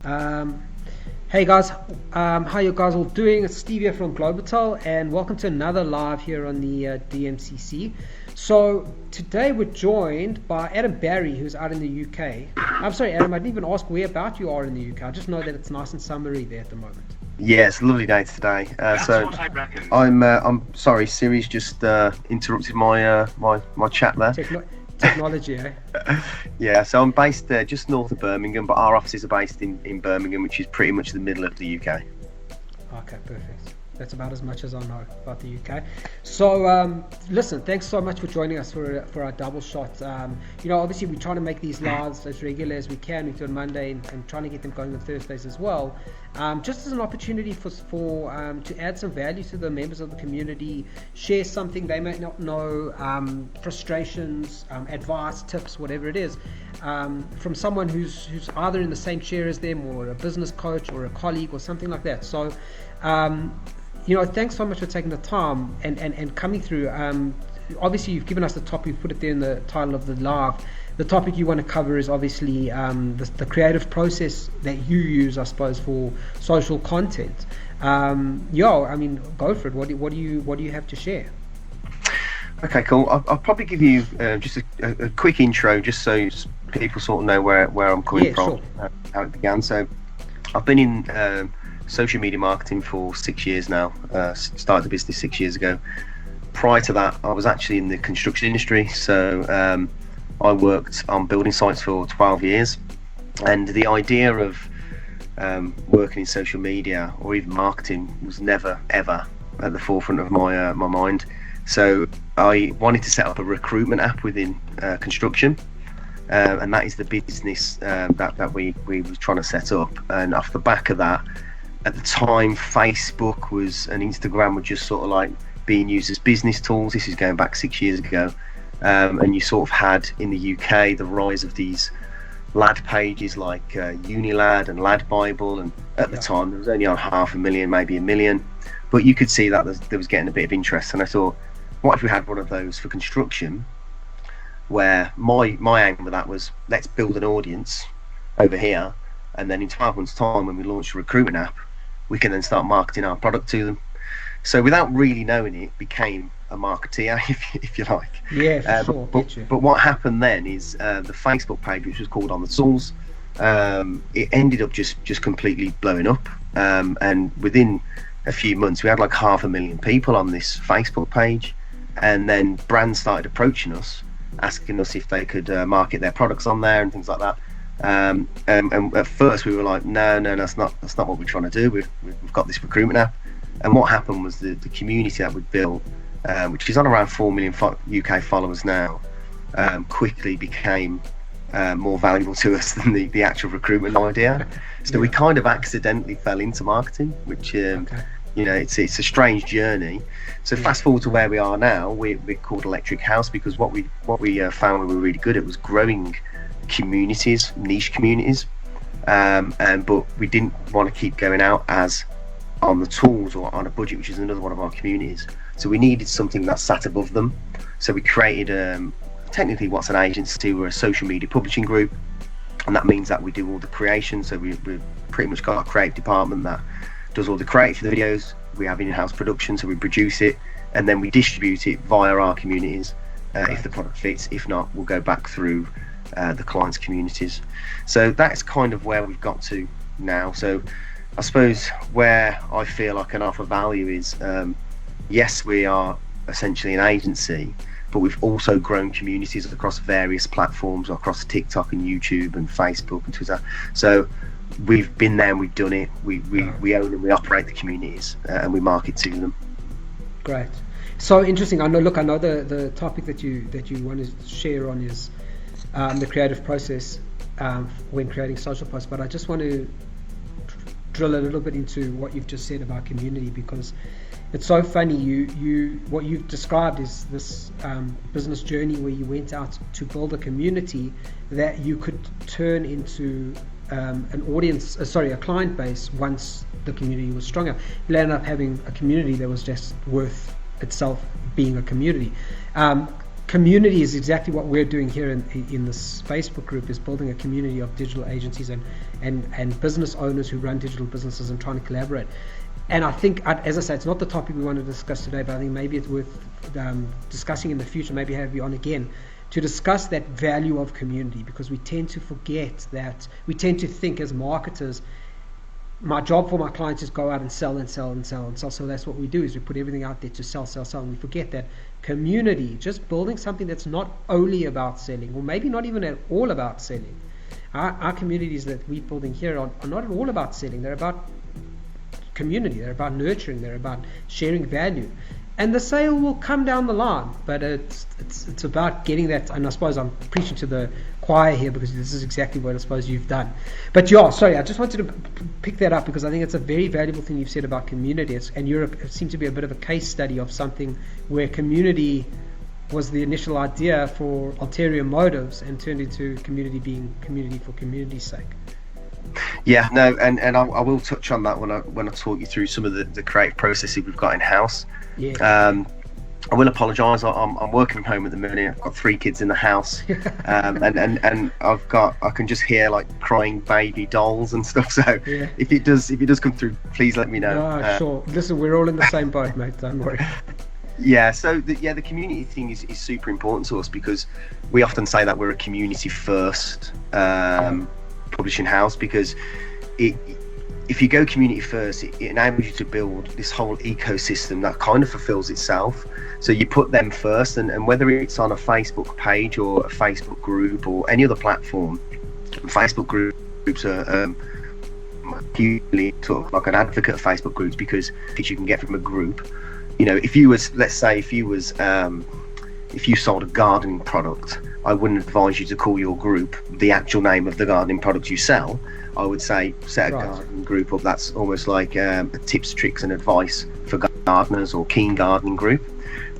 Um, hey guys, how you guys all doing? It's Steve here from Globotel, and welcome to another live here on the DMCC. So today we're joined by Adam Barry, who's out in the UK. I'm sorry, Adam, I didn't even ask where about you are in the UK. I just know that it's nice and summery there at the moment. Yeah, it's a lovely day today. So I'm sorry, Siri's just interrupted my chat there. Technology, eh? Yeah, so I'm based just north of Birmingham, but our offices are based in Birmingham, which is pretty much the middle of the UK. Okay, perfect. That's about as much as I know about the UK. So, listen, thanks so much for joining us for our double shot. Obviously we're trying to make these lives as regular as we can. We do on Monday and trying to get them going on Thursdays as well. Just as an opportunity for to add some value to the members of the community, share something they may not know, frustrations, advice, tips, whatever it is, from someone who's either in the same chair as them, or a business coach, or a colleague, or something like that. So, thanks so much for taking the time and coming through. Obviously, you've given us the topic, you've put it there in the title of the live. The topic you want to cover is obviously the creative process that you use, I suppose, for social content. Go for it. What do you have to share? Okay, cool. I'll probably give you just a quick intro, just so people sort of know where I'm coming from, sure. How it began. So, I've been in social media marketing for 6 years now. Started the business 6 years ago. Prior to that, I was actually in the construction industry. So I worked on building sites for 12 years, and the idea of working in social media or even marketing was never ever at the forefront of my mind. So I wanted to set up a recruitment app within construction, and that is the business that we were trying to set up. And off the back of that, at the time, Facebook and Instagram were just sort of like being used as business tools. This is going back 6 years ago. And you sort of had in the UK the rise of these lad pages like Unilad and Lad Bible, and at the time there was only on 500,000, maybe 1 million, but you could see that there was getting a bit of interest. And I thought, what if we had one of those for construction, where my aim with that was, let's build an audience over here, and then in 12 months time, when we launch a recruitment app, we can then start marketing our product to them. So without really knowing it, became a marketeer, if you like. Yeah, sure. But what happened then is the Facebook page, which was called On the Tools, it ended up just completely blowing up. And within a few months, we had like 500,000 people on this Facebook page. And then brands started approaching us, asking us if they could market their products on there and things like that. And at first we were like, no, that's not what we're trying to do. We've got this recruitment app. And what happened was the community that we built, which is on around 4 million UK followers now, quickly became more valuable to us than the actual recruitment idea. So we kind of accidentally fell into marketing, which it's a strange journey. So fast forward to where we are now, we're called Electric House, because what we found we were really good at was growing communities, niche communities, but we didn't want to keep going out as On the Tools or On a Budget, which is another one of our communities. So we needed something that sat above them. So we created technically what's an agency. We're a social media publishing group, and that means that we do all the creation. So we've pretty much got a creative department that does all the creative for the videos. We have in-house production, so we produce it, and then we distribute it via our communities if the product fits. If not, we'll go back through the clients' communities. So that's kind of where we've got to now. So I suppose where I feel I can offer value is, yes, we are essentially an agency, but we've also grown communities across various platforms, across TikTok and YouTube and Facebook and Twitter. So we've been there and we've done it. We own and we operate the communities, and we market to them. Great. So interesting. I know the topic that you want to share on is the creative process when creating social posts, but I just want to drill a little bit into what you've just said about community, because it's so funny. What you've described is this business journey where you went out to build a community that you could turn into a client base once the community was stronger. You ended up having a community that was just worth itself being a community. community is exactly what we're doing here in this Facebook group, is building a community of digital agencies and business owners who run digital businesses and trying to collaborate. And I think, as I say, it's not the topic we want to discuss today, but I think maybe it's worth discussing in the future, maybe have you on again, to discuss that value of community, because we tend to forget that. We tend to think as marketers, my job for my clients is go out and sell and sell and sell and sell. So that's what we do, is we put everything out there to sell, sell, sell. And we forget that community, just building something that's not only about selling, or maybe not even at all about selling. Our communities that we're building here are not at all about selling. They're about community, they're about nurturing, they're about sharing value, and the sale will come down the line, but it's about getting that. And I suppose I'm preaching to the choir here, because this is exactly what I suppose you've done. But yeah, sorry, I just wanted to pick that up, because I think it's a very valuable thing you've said about community. And Europe seemed to be a bit of a case study of something where community was the initial idea for ulterior motives and turned into community being community for community's sake. Yeah, no, and I will touch on that when I talk you through some of the creative processes we've got in house. Yeah. I will apologise. I'm working from home at the minute. I've got 3 kids in the house, and I can just hear like crying baby dolls and stuff. So yeah. if it does come through, please let me know. No, sure. Listen, we're all in the same boat, mate. Don't worry. Yeah. So the community thing is super important to us, because we often say that we're a community first publishing house, because if you go community first, it enables you to build this whole ecosystem that kind of fulfills itself. So you put them first, and whether it's on a Facebook page or a Facebook group or any other platform, Facebook groups are hugely sort of like an advocate of Facebook groups, because you can get from a group. You know, if you sold a gardening product, I wouldn't advise you to call your group the actual name of the gardening product you sell. I would say set a gardening group up that's almost like a tips, tricks and advice for gardeners, or keen gardening group.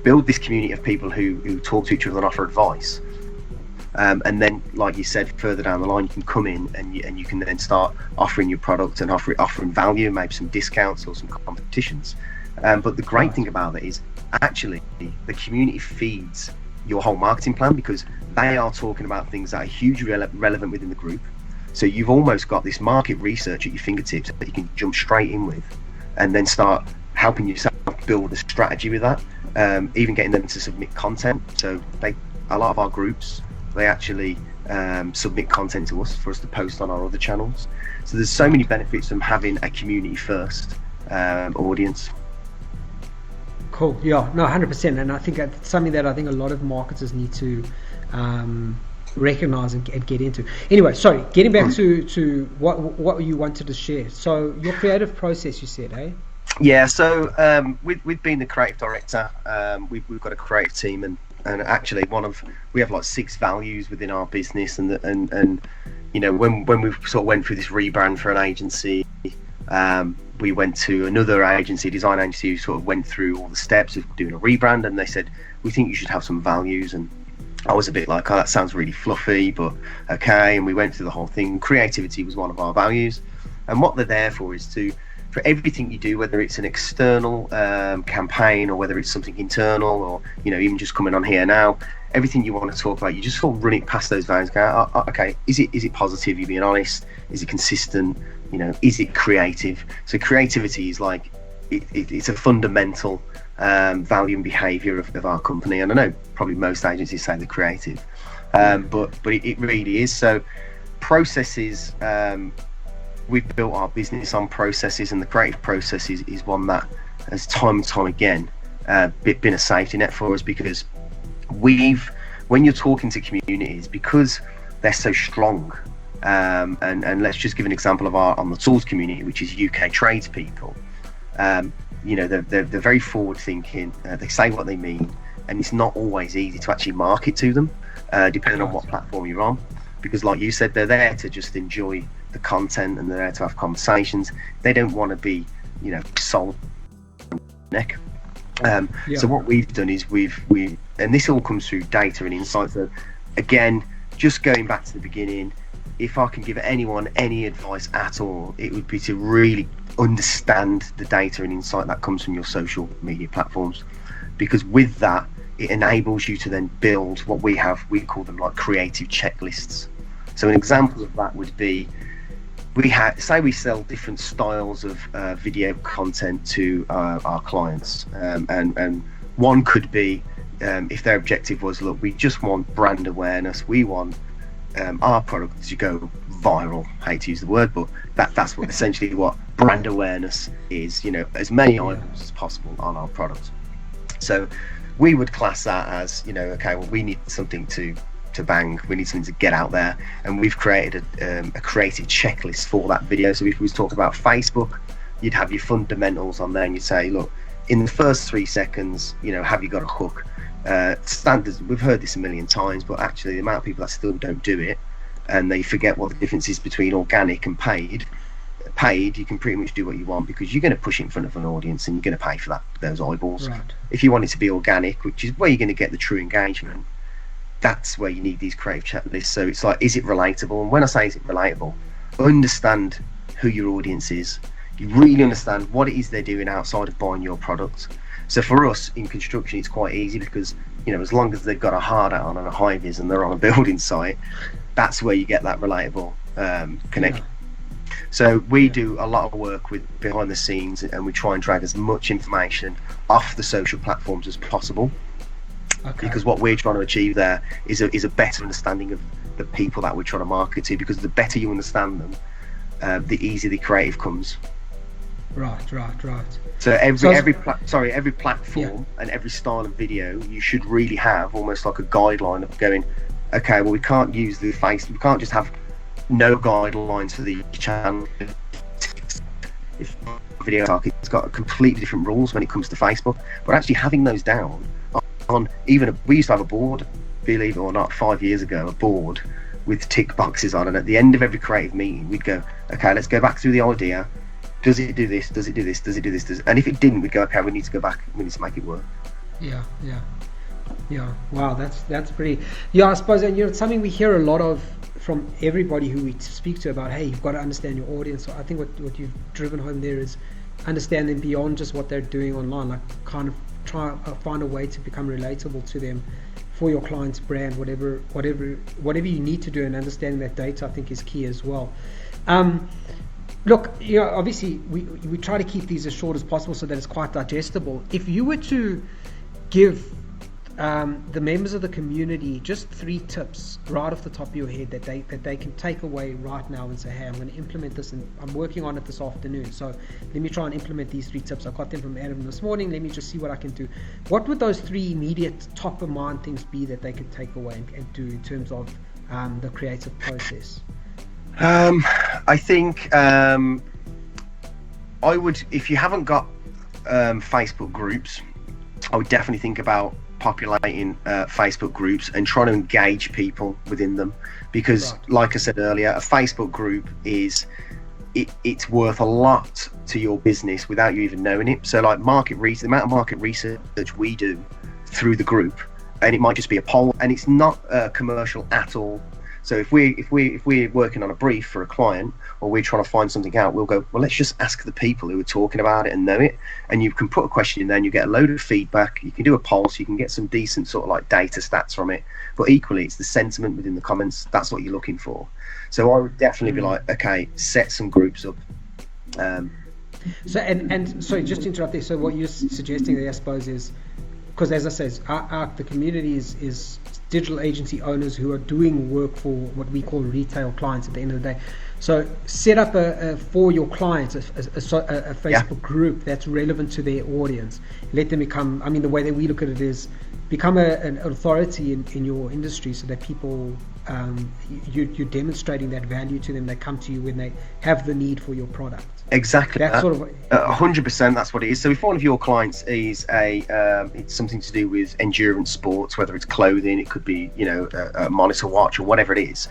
Build this community of people who talk to each other and offer advice. And then, like you said, further down the line, you can come in and you can then start offering your product and offering value, maybe some discounts or some competitions. But the great thing about it is actually the community feeds your whole marketing plan, because they are talking about things that are hugely relevant within the group. So you've almost got this market research at your fingertips that you can jump straight in with, and then start helping yourself build a strategy with that. Even getting them to submit content. So a lot of our groups, they actually submit content to us for us to post on our other channels. So there's so many benefits from having a community first audience. Cool. Yeah, no, 100%. And I think it's something that I think a lot of marketers need to recognize and get into. Anyway, sorry, getting back to what you wanted to share. So your creative process, you said, eh? Yeah, so with being the creative director, we've got a creative team, and actually we have like 6 values within our business, and you know, when we sort of went through this rebrand for an agency, we went to another agency, design agency, who sort of went through all the steps of doing a rebrand, and they said, we think you should have some values. And I was a bit like, oh, that sounds really fluffy, but okay. And we went through the whole thing. Creativity was one of our values, and what they're there for is for everything you do, whether it's an external campaign or whether it's something internal, or you know, even just coming on here now, everything you want to talk about, you just sort of run it past those values. Go, oh, okay, is it positive? You being honest? Is it consistent? You know, is it creative? So creativity is like it's a fundamental value and behaviour of our company. And I know probably most agencies say they're creative, but it really is. So processes. We've built our business on processes, and the creative process is one that has time and time again been a safety net for us, because when you're talking to communities, because they're so strong, and let's just give an example of our On the Tools community, which is UK tradespeople. You know, they're very forward thinking, they say what they mean, and it's not always easy to actually market to them, depending on what platform you're on, because like you said, they're there to just enjoy the content, and they're there to have conversations. They don't want to be, you know, sold neck. So what we've done is we've and this all comes through data and insights. So again, just going back to the beginning, if I can give anyone any advice at all, it would be to really understand the data and insight that comes from your social media platforms, because with that, it enables you to then build what we call them like creative checklists. So an example of that would be, say we sell different styles of video content to our clients, and one could be, if their objective was, look, we just want brand awareness, we want our product to go viral. I hate to use the word, but that's what essentially what brand awareness is, as many items as possible on our product. So we would class that as, okay, well, we need something to bang, we need something to get out there, and we've created a creative checklist for that video. So if we was talking about Facebook, you'd have your fundamentals on there, and you'd say, look, in the first 3 seconds, have you got a hook? Standards, we've heard this a million times, but actually the amount of people that still don't do it, and they forget what the difference is between organic and paid. You can pretty much do what you want, because you're going to push it in front of an audience and you're going to pay for those eyeballs. Right. If you want it to be organic, which is where you're going to get the true engagement, that's where you need these creative checklists. So it's like, is it relatable? And when I say is it relatable, understand who your audience is. You really understand what it is they're doing outside of buying your product. So for us in construction, it's quite easy, because as long as they've got a hard hat on and a high vis and they're on a building site, that's where you get that relatable connection. So we do a lot of work with behind the scenes, and we try and drag as much information off the social platforms as possible. Okay. Because what we're trying to achieve there is a better understanding of the people that we're trying to market to, because the better you understand them, the easier the creative comes. Right. So every platform and every style of video, you should really have almost like a guideline of going, okay, well, we can't use we can't just have no guidelines for the channel. If video target, it's got completely different rules when it comes to Facebook, but actually having those down on we used to have a board, believe it or not, 5 years ago, a board with tick boxes on, and at the end of every creative meeting we'd go, okay, let's go back through the idea. Does it do this? Does it do this? Does it do this? And if it didn't, we'd go, okay, we need to go back, we need to make it work. Yeah. Wow, that's pretty. Yeah, I suppose, and it's something we hear a lot of from everybody who we speak to about, hey, you've got to understand your audience. So I think what you've driven home there is understand them beyond just what they're doing online, like kind of try find a way to become relatable to them for your client's brand, whatever you need to do, and understanding that data, I think, is key as well. Look, obviously we try to keep these as short as possible so that it's quite digestible. If you were to give the members of the community just 3 tips right off the top of your head that they can take away right now and say, hey, I'm going to implement this, and I'm working on it this afternoon, so let me try and implement these 3 tips. I got them from Adam this morning, let me just see what I can do. What would those 3 immediate top of mind things be that they could take away and do in terms of the creative process? I think I would, if you haven't got Facebook groups, I would definitely think about populating Facebook groups and trying to engage people within them, because like I said earlier, a Facebook group it's worth a lot to your business without you even knowing it. So like the amount of market research we do through the group, and it might just be a poll, and it's not commercial at all. So if we're working on a brief for a client, or we're trying to find something out, we'll go, well, let's just ask the people who are talking about it and know it. And you can put a question in there and you get a load of feedback. You can do a poll, so you can get some decent sort of like data stats from it. But equally, it's the sentiment within the comments. That's what you're looking for. So I would definitely be like, okay, set some groups up. So and sorry, just to interrupt there. So what you're suggesting there, I suppose, is, because as I said, the community is digital agency owners who are doing work for what we call retail clients at the end of the day. So set up for your clients a Facebook group that's relevant to their audience. Let them become, the way that we look at it is become an authority in your industry, so that people, you're demonstrating that value to them. They come to you when they have the need for your product. Exactly. That's sort of 100%. That's what it is. So if one of your clients is it's something to do with endurance sports, whether it's clothing, it could be a monitor watch or whatever it is,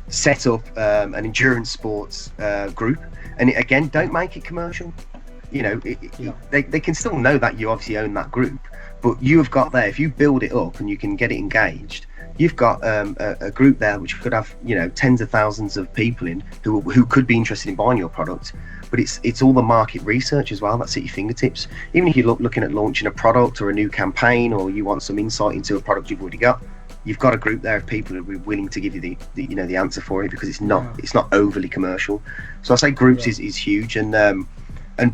set up an endurance sports group, and again, don't make it commercial. They can still know that you obviously own that group, but you have got there, if you build it up and you can get it engaged, you've got a group there which could have tens of thousands of people in who could be interested in buying your product. but it's all the market research as well that's at your fingertips. Even if you're looking at launching a product or a new campaign, or you want some insight into a product you've already got, you've got a group there of people who will be willing to give you the answer for it, because it's not overly commercial. So I say groups is huge, and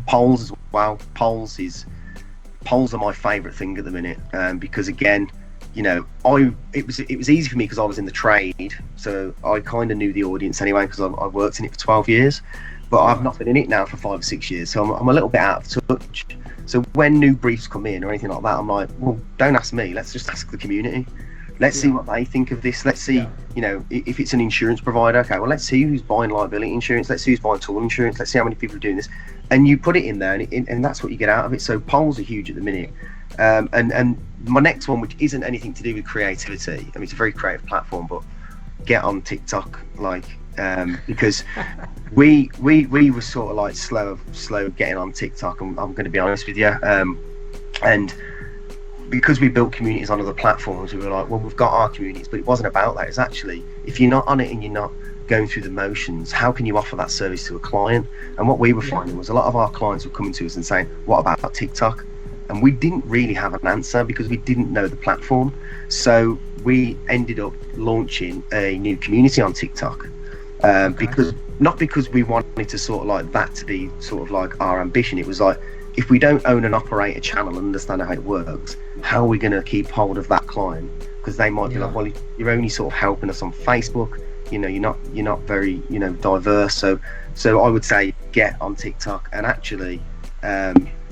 polls as well. Polls are my favorite thing at the minute, because again, it was easy for me because I was in the trade, so I kind of knew the audience anyway, because I worked in it for 12 years, but I've not been in it now for 5 or 6 years, so I'm a little bit out of touch. So when new briefs come in or anything like that, I'm like, well, don't ask me, let's just ask the community. Let's see what they think of this. Let's see, if it's an insurance provider, okay, well, let's see who's buying liability insurance. Let's see who's buying tool insurance. Let's see how many people are doing this. And you put it in there, and that's what you get out of it. So polls are huge at the minute. And my next one, which isn't anything to do with creativity, I mean, it's a very creative platform, but get on TikTok, because we were sort of like slow getting on TikTok. I'm going to be honest with you. And because we built communities on other platforms, we were like, well, we've got our communities, but it wasn't about that. It's actually, if you're not on it and you're not going through the motions, how can you offer that service to a client? And what we were finding was a lot of our clients were coming to us and saying, what about TikTok? And we didn't really have an answer because we didn't know the platform. So we ended up launching a new community on TikTok, because we wanted to sort of like that to be sort of like our ambition. It was like, if we don't own and operate a channel and understand how it works, how are we going to keep hold of that client? Because they might be like, well, you're only sort of helping us on Facebook, you're not very diverse. So I would say get on TikTok, and actually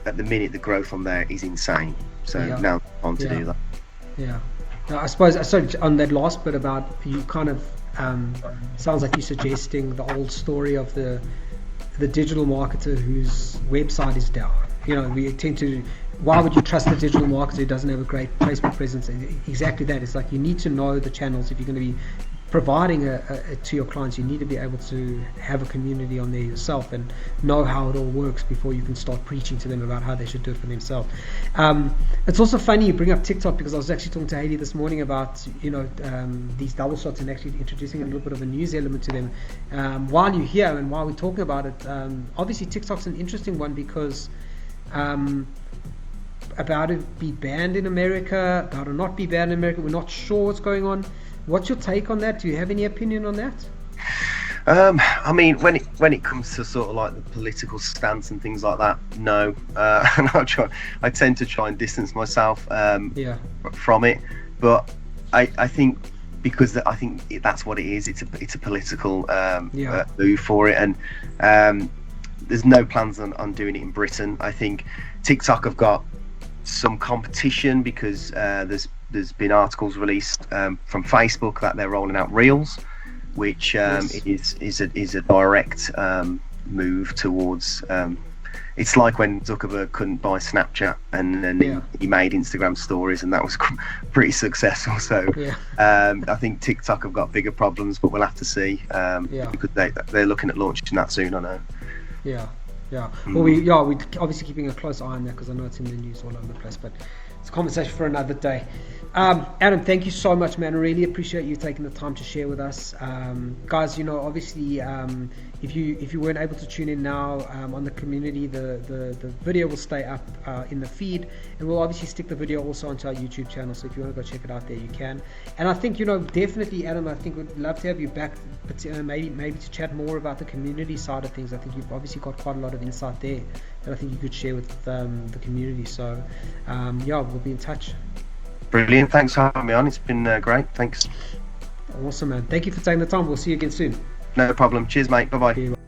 at the minute the growth on there is insane. So now on to do that. Now, I suppose, sorry, on that last bit about, you kind of sounds like you're suggesting the old story of the digital marketer whose website is down. We tend to, why would you trust a digital marketer who doesn't have a great Facebook presence? Exactly that. It's like, you need to know the channels. If you're going to be providing to your clients, you need to be able to have a community on there yourself and know how it all works before you can start preaching to them about how they should do it for themselves. It's also funny you bring up TikTok, because I was actually talking to Hayley this morning about these double shots and actually introducing a little bit of a news element to them. While you're here and while we're talking about it, obviously TikTok's an interesting one, because about to be banned in America, about to not be banned in America, we're not sure what's going on. What's your take on that? Do you have any opinion on that? I mean, when it comes to sort of like the political stance and things like that, no. And I tend to try and distance myself from it. But I think, because I think that's what it is. It's a political move for it, and there's no plans on doing it in Britain. I think TikTok have got some competition, because there's been articles released from Facebook that they're rolling out Reels, which is a direct move towards. It's like when Zuckerberg couldn't buy Snapchat, and then he made Instagram stories, and that was pretty successful. So I think TikTok have got bigger problems, but we'll have to see, because they're looking at launching that soon, I know. Well, we're obviously keeping a close eye on that, because I know it's in the news all over the place, but it's a conversation for another day. Adam, thank you so much, man. I really appreciate you taking the time to share with us. Guys, obviously, if you weren't able to tune in now on the community, the video will stay up in the feed, and we'll obviously stick the video also onto our YouTube channel, so if you want to go check it out there, you can. And I think, definitely, Adam, I think we'd love to have you back, but maybe to chat more about the community side of things. I think you've obviously got quite a lot of insight there that I think you could share with the community. So we'll be in touch. Brilliant. Thanks for having me on. It's been great. Thanks. Awesome, man. Thank you for taking the time. We'll see you again soon. No problem. Cheers, mate. Bye-bye.